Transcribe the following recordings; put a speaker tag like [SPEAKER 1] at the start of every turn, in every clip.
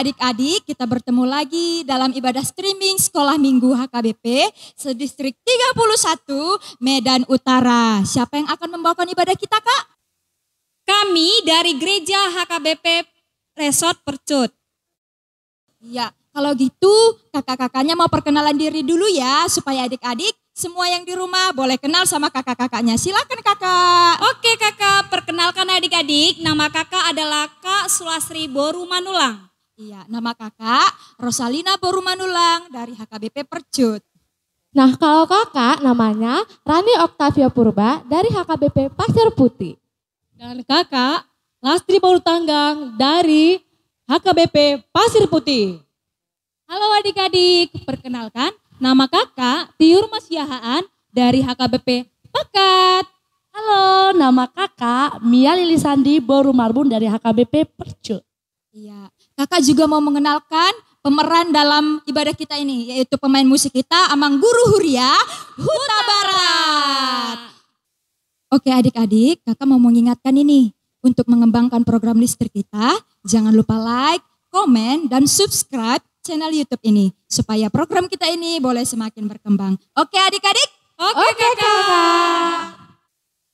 [SPEAKER 1] adik-adik, kita bertemu lagi dalam ibadah streaming Sekolah Minggu HKBP sedistrik 31 Medan Utara. Siapa yang akan membawakan ibadah kita, Kak?
[SPEAKER 2] Kami dari Gereja HKBP Resort Percut.
[SPEAKER 1] Ya, kalau gitu kakak-kakaknya mau perkenalan diri dulu ya, supaya adik-adik semua yang di rumah boleh kenal sama kakak-kakaknya. Silakan kakak.
[SPEAKER 2] Oke kakak, perkenalkan adik-adik, nama kakak adalah Kak Sulasri Boru Manulang.
[SPEAKER 1] Iya, nama kakak Rosalina Boru Manulang dari HKBP Percut.
[SPEAKER 3] Nah, kalau kakak namanya Rani Oktavia Purba dari HKBP Pasir Putih.
[SPEAKER 4] Dan kakak Lastri Boru Tanggang dari HKBP Pasir Putih. Halo adik-adik, perkenalkan nama kakak Tiur Masyahaan dari HKBP Pakat.
[SPEAKER 3] Halo, nama kakak Mia Lilisandi Boru Marbun dari HKBP Percut.
[SPEAKER 1] Iya, kakak juga mau mengenalkan pemeran dalam ibadah kita ini, yaitu pemain musik kita Amang Guru Huria Huta Barat. Oke adik-adik, kakak mau mengingatkan ini, untuk mengembangkan program listrik kita, jangan lupa like, komen, dan subscribe channel YouTube ini, supaya program kita ini boleh semakin berkembang. Oke adik-adik?
[SPEAKER 2] Oke kakak.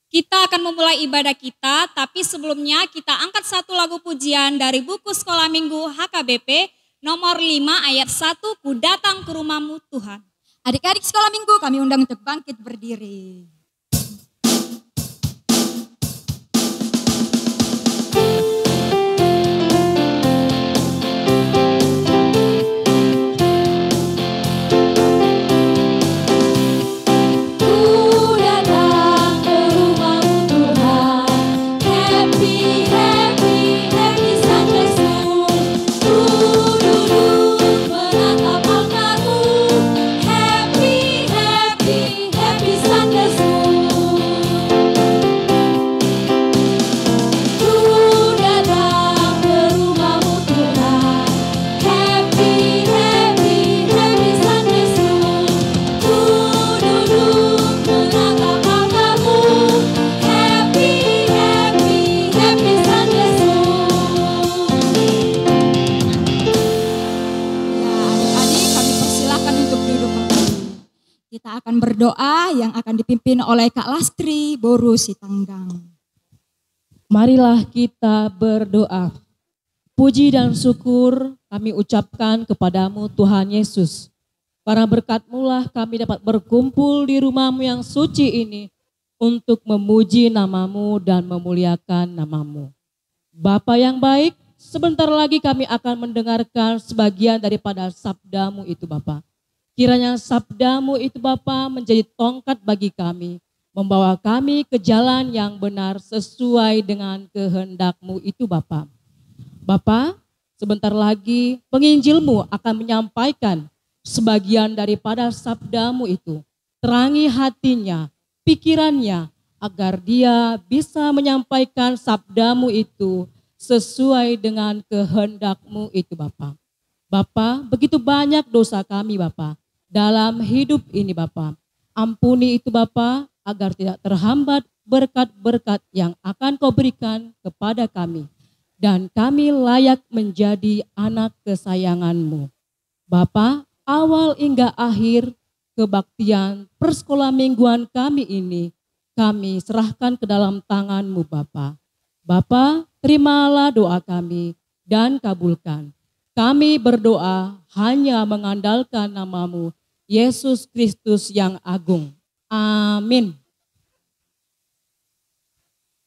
[SPEAKER 2] Kita akan memulai ibadah kita, tapi sebelumnya kita angkat satu lagu pujian dari buku Sekolah Minggu HKBP nomor 5 ayat 1, Ku datang ke rumahmu Tuhan.
[SPEAKER 1] Adik-adik Sekolah Minggu kami undang untuk bangkit berdiri. Kita akan berdoa yang akan dipimpin oleh Kak Lastri Boru Sitanggang.
[SPEAKER 4] Marilah kita berdoa. Puji dan syukur kami ucapkan kepadamu Tuhan Yesus. Karena berkat-Mu lah kami dapat berkumpul di rumah-Mu yang suci ini untuk memuji nama-Mu dan memuliakan nama-Mu. Bapa yang baik, sebentar lagi kami akan mendengarkan sebagian daripada sabda-Mu itu Bapa. Kiranya sabda-Mu itu Bapa menjadi tongkat bagi kami, membawa kami ke jalan yang benar sesuai dengan kehendak-Mu itu Bapa. Bapa, sebentar lagi penginjil-Mu akan menyampaikan sebagian daripada sabda-Mu itu. Terangi hatinya, pikirannya, agar dia bisa menyampaikan sabda-Mu itu sesuai dengan kehendak-Mu itu Bapa. Bapa, begitu banyak dosa kami Bapa dalam hidup ini Bapa. Ampuni itu Bapa agar tidak terhambat berkat-berkat yang akan Kau berikan kepada kami. Dan kami layak menjadi anak kesayangan-Mu. Bapa, awal hingga akhir kebaktian persekolah mingguan kami ini, kami serahkan ke dalam tangan-Mu Bapa. Bapa, terimalah doa kami dan kabulkan. Kami berdoa hanya mengandalkan nama-Mu, Yesus Kristus yang agung. Amin.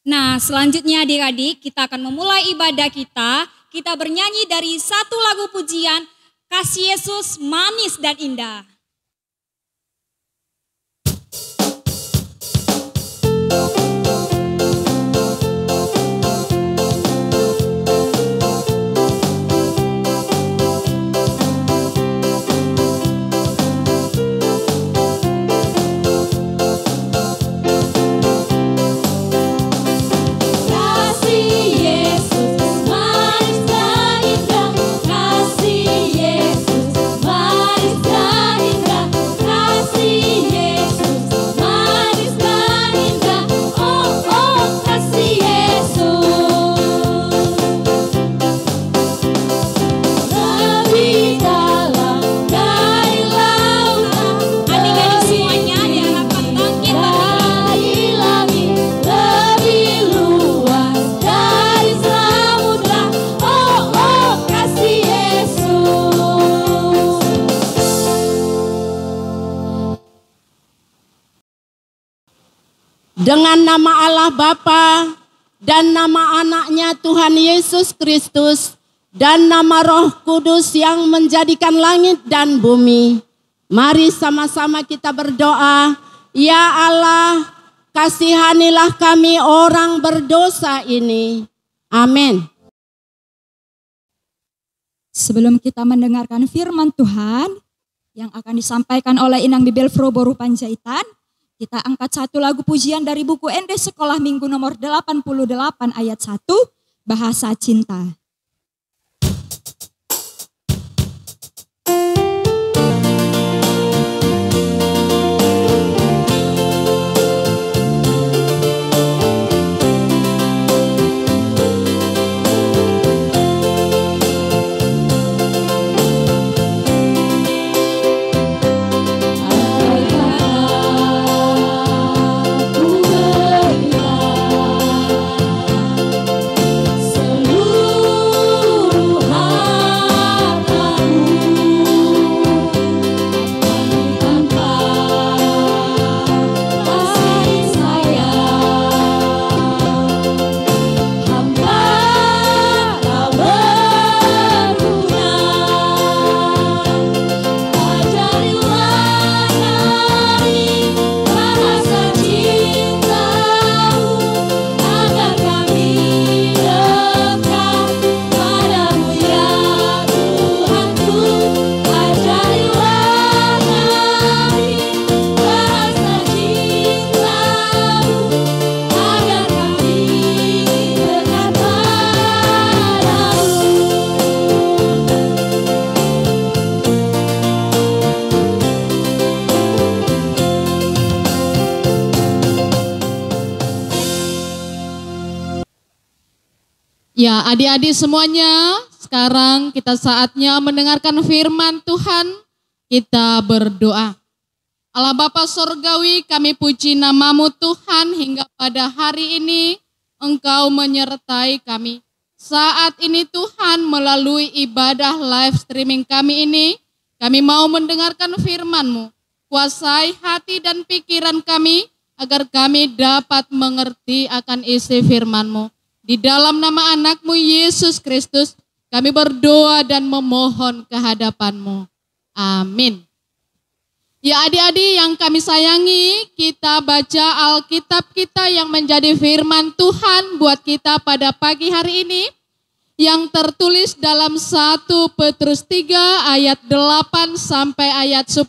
[SPEAKER 2] Nah selanjutnya adik-adik kita akan memulai ibadah kita. Kita bernyanyi dari satu lagu pujian, Kasih Yesus Manis dan Indah.
[SPEAKER 3] Yesus manis dan
[SPEAKER 5] dengan nama Allah Bapa dan nama anaknya Tuhan Yesus Kristus dan nama Roh Kudus yang menjadikan langit dan bumi. Mari sama-sama kita berdoa. Ya Allah, kasihanilah kami orang berdosa ini. Amin.
[SPEAKER 1] Sebelum kita mendengarkan firman Tuhan yang akan disampaikan oleh Inang Bibel Froboru Panjaitan, kita angkat satu lagu pujian dari buku ND Sekolah Minggu nomor 88 ayat 1, Bahasa Cinta.
[SPEAKER 6] Ya, adik-adik semuanya, sekarang kita saatnya mendengarkan firman Tuhan. Kita berdoa. Allah Bapa Sorgawi, kami puji nama-Mu Tuhan hingga pada hari ini Engkau menyertai kami. Saat ini Tuhan, melalui ibadah live streaming kami ini, kami mau mendengarkan firman-Mu. Kuasai hati dan pikiran kami agar kami dapat mengerti akan isi firman-Mu. Di dalam nama anak-Mu Yesus Kristus, kami berdoa dan memohon kehadapan-Mu. Amin. Ya adik-adik yang kami sayangi, kita baca Alkitab kita yang menjadi firman Tuhan buat kita pada pagi hari ini, yang tertulis dalam 1 Petrus 3 ayat 8 sampai ayat 10.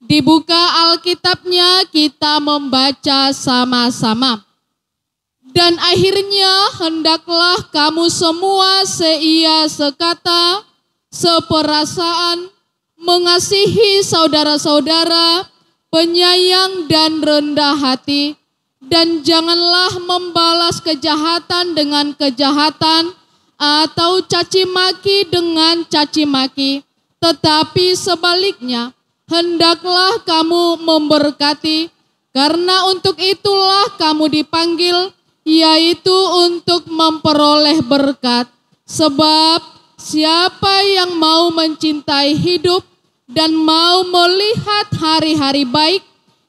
[SPEAKER 6] Dibuka Alkitabnya, kita membaca sama-sama. Dan akhirnya hendaklah kamu semua seia sekata, seperasaan, mengasihi saudara-saudara, penyayang dan rendah hati, dan janganlah membalas kejahatan dengan kejahatan atau caci maki dengan caci maki, tetapi sebaliknya hendaklah kamu memberkati, karena untuk itulah kamu dipanggil, yaitu untuk memperoleh berkat. Sebab siapa yang mau mencintai hidup dan mau melihat hari-hari baik,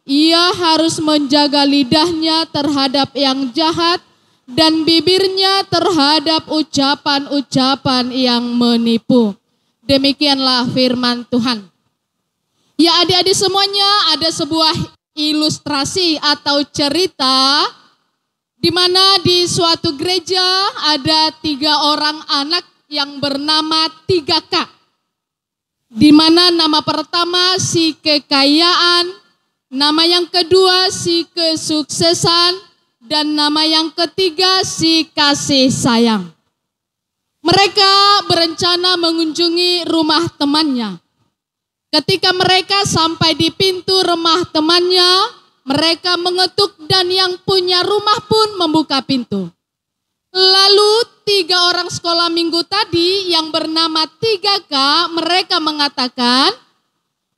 [SPEAKER 6] ia harus menjaga lidahnya terhadap yang jahat dan bibirnya terhadap ucapan-ucapan yang menipu. Demikianlah firman Tuhan. Ya adik-adik semuanya, ada sebuah ilustrasi atau cerita di mana di suatu gereja ada 3 orang anak yang bernama 3K. Di mana nama pertama si kekayaan, nama yang kedua si kesuksesan, dan nama yang ketiga si kasih sayang. Mereka berencana mengunjungi rumah temannya. Ketika mereka sampai di pintu rumah temannya, mereka mengetuk dan yang punya rumah pun membuka pintu. Lalu 3 orang sekolah minggu tadi yang bernama 3K, mereka mengatakan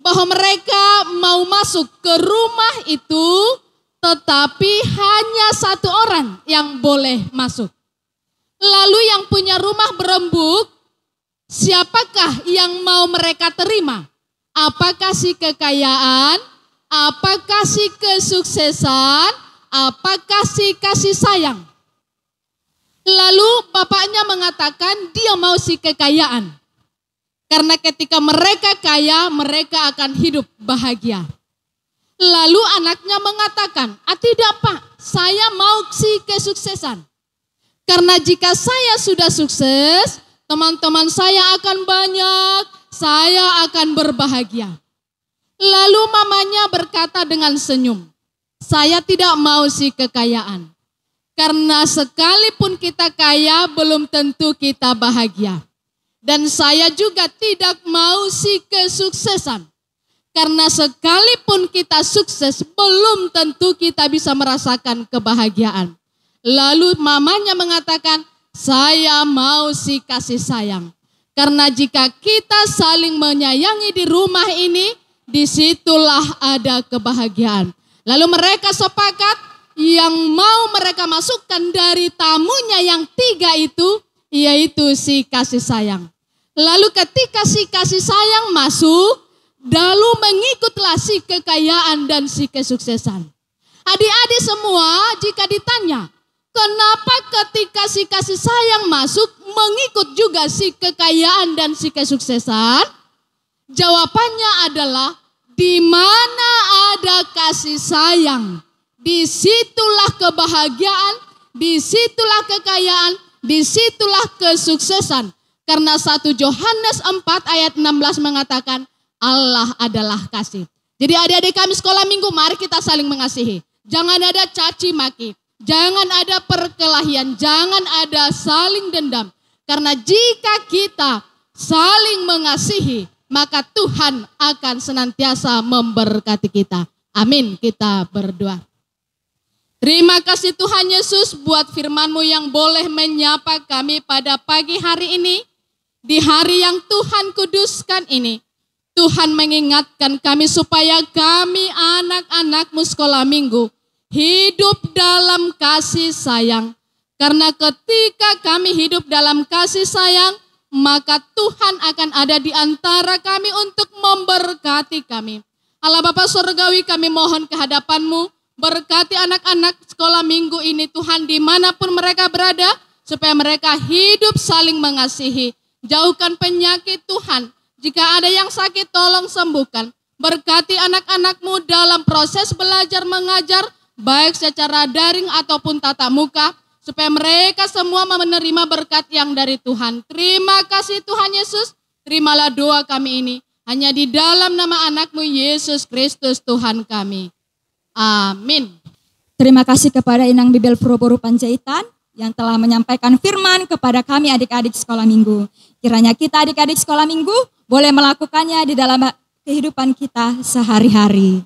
[SPEAKER 6] bahwa mereka mau masuk ke rumah itu, tetapi hanya 1 orang yang boleh masuk. Lalu yang punya rumah berembuk, siapakah yang mau mereka terima? Apakah si kekayaan? Apakah si kesuksesan apakah si kasih sayang? Lalu bapaknya mengatakan dia mau si kekayaan. Karena ketika mereka kaya, mereka akan hidup bahagia. Lalu anaknya mengatakan, tidak Pak, saya mau si kesuksesan. Karena jika saya sudah sukses, teman-teman saya akan banyak, saya akan berbahagia. Lalu mamanya berkata dengan senyum, saya tidak mau si kekayaan. Karena sekalipun kita kaya, belum tentu kita bahagia. Dan saya juga tidak mau si kesuksesan. Karena sekalipun kita sukses, belum tentu kita bisa merasakan kebahagiaan. Lalu mamanya mengatakan, saya mau si kasih sayang. Karena jika kita saling menyayangi di rumah ini, disitulah ada kebahagiaan. Lalu mereka sepakat, yang mau mereka masukkan dari tamunya yang 3 itu, yaitu si kasih sayang. Lalu ketika si kasih sayang masuk, lalu mengikutlah si kekayaan dan si kesuksesan. Adik-adik semua, jika ditanya, kenapa ketika si kasih sayang masuk, mengikut juga si kekayaan dan si kesuksesan? Jawabannya adalah, di mana ada kasih sayang, disitulah kebahagiaan, disitulah kekayaan, disitulah kesuksesan. Karena 1 Yohanes 4 ayat 16 mengatakan, Allah adalah kasih. Jadi adik-adik kami sekolah minggu, mari kita saling mengasihi. Jangan ada caci maki, jangan ada perkelahian, jangan ada saling dendam. Karena jika kita saling mengasihi, maka Tuhan akan senantiasa memberkati kita. Amin, kita berdoa. Terima kasih Tuhan Yesus buat firman-Mu yang boleh menyapa kami pada pagi hari ini. Di hari yang Tuhan kuduskan ini, Tuhan mengingatkan kami supaya kami anak-anak-Mu sekolah minggu hidup dalam kasih sayang. Karena ketika kami hidup dalam kasih sayang, maka Tuhan akan ada di antara kami untuk memberkati kami. Allah Bapa Surgawi, kami mohon kehadapan-Mu, berkati anak-anak sekolah minggu ini Tuhan dimanapun mereka berada, supaya mereka hidup saling mengasihi. Jauhkan penyakit Tuhan. Jika ada yang sakit, tolong sembuhkan. Berkati anak-anak-Mu dalam proses belajar mengajar, baik secara daring ataupun tatap muka, supaya mereka semua menerima berkat yang dari Tuhan. Terima kasih Tuhan Yesus. Terimalah doa kami ini. Hanya di dalam nama anak-Mu Yesus Kristus Tuhan kami. Amin.
[SPEAKER 1] Terima kasih kepada Inang Bibel Purwoboru Panjaitan yang telah menyampaikan firman kepada kami adik-adik sekolah minggu. Kiranya kita adik-adik sekolah minggu boleh melakukannya di dalam kehidupan kita sehari-hari.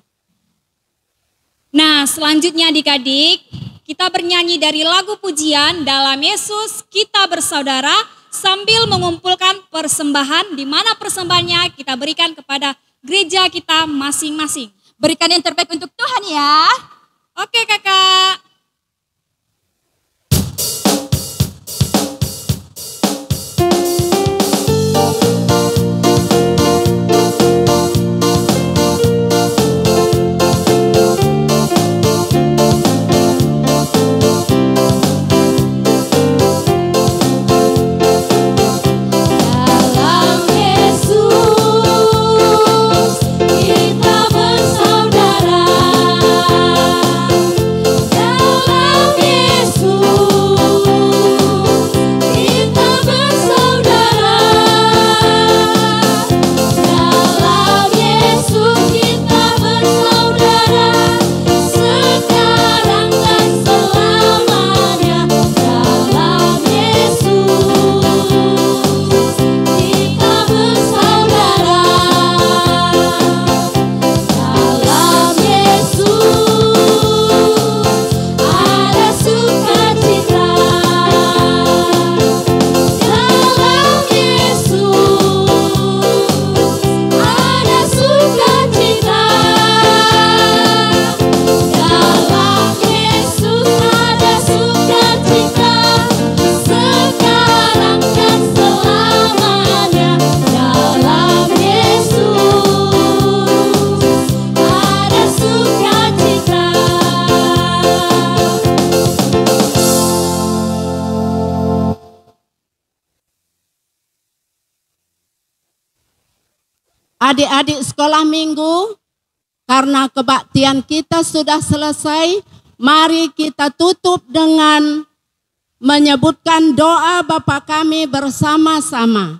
[SPEAKER 2] Nah, selanjutnya adik-adik, kita bernyanyi dari lagu pujian Dalam Yesus Kita Bersaudara sambil mengumpulkan persembahan, di mana persembahannya kita berikan kepada gereja kita masing-masing.
[SPEAKER 1] Berikan yang terbaik untuk Tuhan ya.
[SPEAKER 2] Oke kakak.
[SPEAKER 3] Kita bersaudara.
[SPEAKER 5] Adik-adik sekolah minggu, karena kebaktian kita sudah selesai, mari kita tutup dengan menyebutkan doa Bapa kami bersama-sama.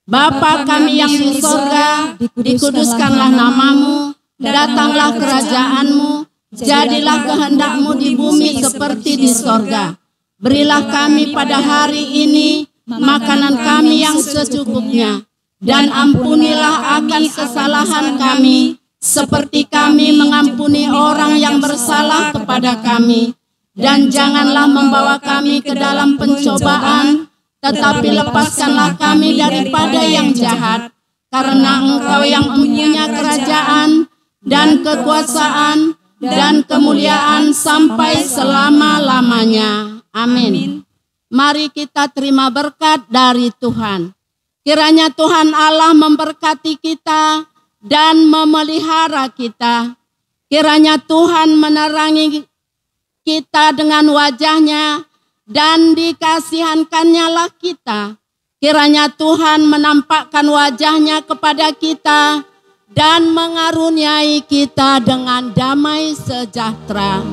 [SPEAKER 5] Bapa kami yang di sorga, dikuduskanlah namamu, datanglah kerajaanmu, jadilah kehendakmu di bumi seperti di sorga. Berilah kami pada hari ini makanan kami yang secukupnya, dan ampunilah akan kesalahan kami, seperti kami mengampuni orang yang bersalah kepada kami. Dan janganlah membawa kami ke dalam pencobaan, tetapi lepaskanlah kami daripada yang jahat. Karena Engkau yang mempunyai kerajaan, dan kekuasaan, dan kemuliaan sampai selama-lamanya. Amin. Mari kita terima berkat dari Tuhan. Kiranya Tuhan Allah memberkati kita dan memelihara kita. Kiranya Tuhan menerangi kita dengan wajahnya dan dikasihankannya lah kita. Kiranya Tuhan menampakkan wajahnya kepada kita dan mengaruniai kita dengan damai sejahtera.